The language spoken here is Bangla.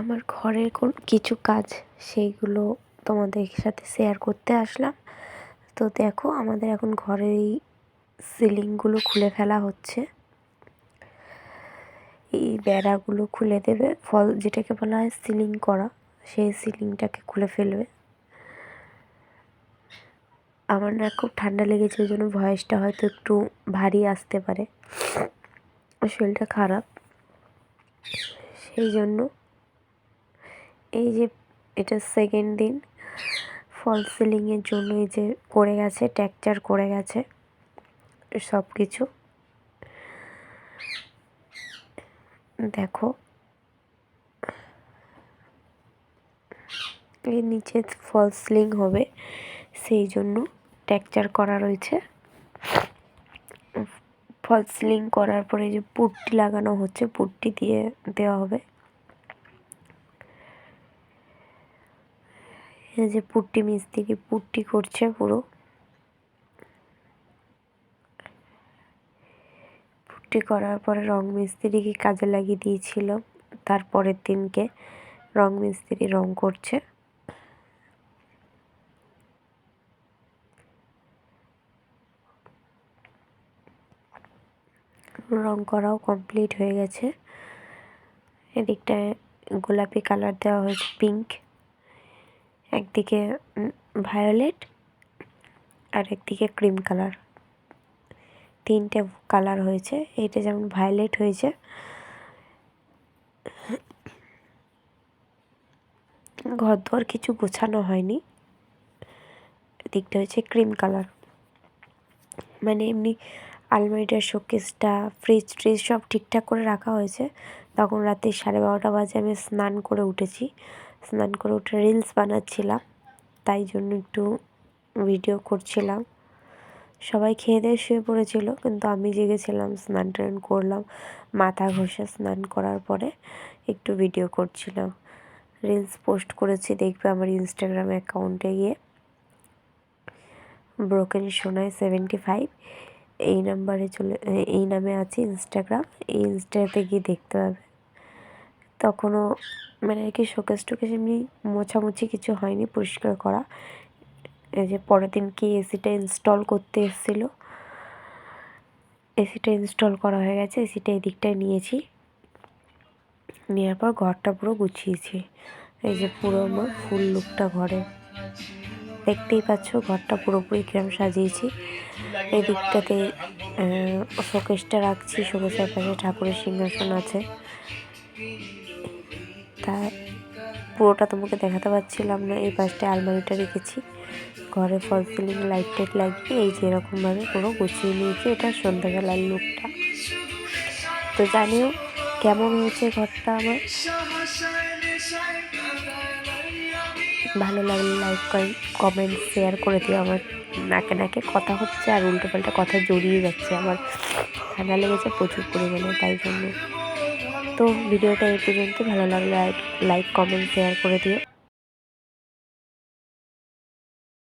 আমার ঘরের কিছু কাজ সেইগুলো তোমাদের সাথে শেয়ার করতে আসলাম। তো দেখো, আমাদের এখন ঘরের এই সিলিংগুলো খুলে ফেলা হচ্ছে। এই বেড়াগুলো খুলে দেবে, যেটাকে বলা হয় সিলিং করা, সেই সিলিংটাকে খুলে ফেলবে। আমার না খুব ঠান্ডা লেগেছে, ওই জন্য ভয়েসটা হয়তো একটু ভারী আসতে পারে, শরীরটা খারাপ সেই জন্য। এই যে এটা সেকেন্ড দিন ফলস সিলিংয়ের জন্য এই যে করে গেছে, টেক্সচার করে গেছে সব কিছু। দেখো এই নিচে ফলস সিলিং হবে, সেই জন্য টেক্সচার করা রয়েছে। ফলস সিলিং করার পরে যে পুট্টি লাগানো হচ্ছে, পুট্টি দিয়ে দেওয়া হবে। এই যে পুট্টি মিস্ত্রি পুট্টি করছে পুরো। পুট্টি করার পরে রং মিস্ত্রিকে কাজে লাগিয়ে দিয়েছিল, তারপরের দিনকে রং মিস্ত্রি রং করছে। রং করাও কমপ্লিট হয়ে গেছে। এদিকটায় গোলাপি কালার দেওয়া হয়েছে, পিঙ্ক, একদিকে ভায়োলেট আর একদিকে ক্রিম কালার, তিনটে কালার হয়েছে। এইটা যেমন ভায়োলেট হয়েছে, ঘর দর কিছু গোছানো হয়নি। দিকটা হচ্ছে ক্রিম কালার, মানে এমনি আলমারিটার শোকেসটা, ফ্রিজ ট্রিজ সব ঠিকঠাক করে রাখা হয়েছে। তখন রাতে 12:30 বাজে আমি স্নান করে উঠেছি। স্নান করে উঠে রিলস বানাচ্ছিলাম, তাই জন্য একটু ভিডিও করছিলাম। সবাই খেয়ে দিয়ে শুয়ে পড়েছিল, কিন্তু আমি জেগেছিলাম, স্নান টান করলাম, মাথা ঘষে স্নান করার পরে একটু ভিডিও করছিলাম। রিলস পোস্ট করেছি, দেখবে আমার ইনস্টাগ্রাম অ্যাকাউন্টে গিয়ে, ব্রোকেন সোনাই 75 এই নাম্বারে এই নামে আছে ইনস্টাগ্রাম। এই ইনস্টাতে গিয়ে দেখতে পাবে। তখনও মানে আর কি শোকেস টোকেস এমনি মোছামুছি কিছু হয়নি, পরিষ্কার করা। এই যে পরের দিন কি এসিটা ইনস্টল করতে এসেছিলো, এসিটা ইনস্টল করা হয়ে গেছে। এসিটা এই দিকটায় নিয়েছি, নেওয়ার পর ঘরটা পুরো গুছিয়েছি। এই যে পুরো আমার ফুল লুকটা ঘরে দেখতেই পাচ্ছ, ঘরটা পুরোপুরি কিরম সাজিয়েছি। এই দিকটাতে শোকেসটা রাখছি, শোকেসের পাশে ঠাকুরের সিংহাসন আছে। তা পুরোটা তোমাকে দেখাতে পারছিলাম না। এই পাশটায় আলমারিটা রেখেছি, ঘরে ফল সিলিং লাইট টাইট লাগিয়ে এই যে এরকমভাবে পুরো গুছিয়ে নিয়েছি। এটা সন্ধ্যাবেলার লুকটা। তো জানিও কেমন হয়েছে ঘরটা আমার। ভালো লাগলে লাইক কমেন্ট শেয়ার করে দিও। আমার নাকে নাকে কথা হচ্ছে আর উল্টোপাল্টা কথা জড়িয়ে যাচ্ছে, আমার ঠান্ডা লেগেছে প্রচুর পরিমাণে, তাই জন্য। তো ভিডিওটা এই পর্যন্ত। ভালো লাগলে লাইক কমেন্ট শেয়ার করে দিও।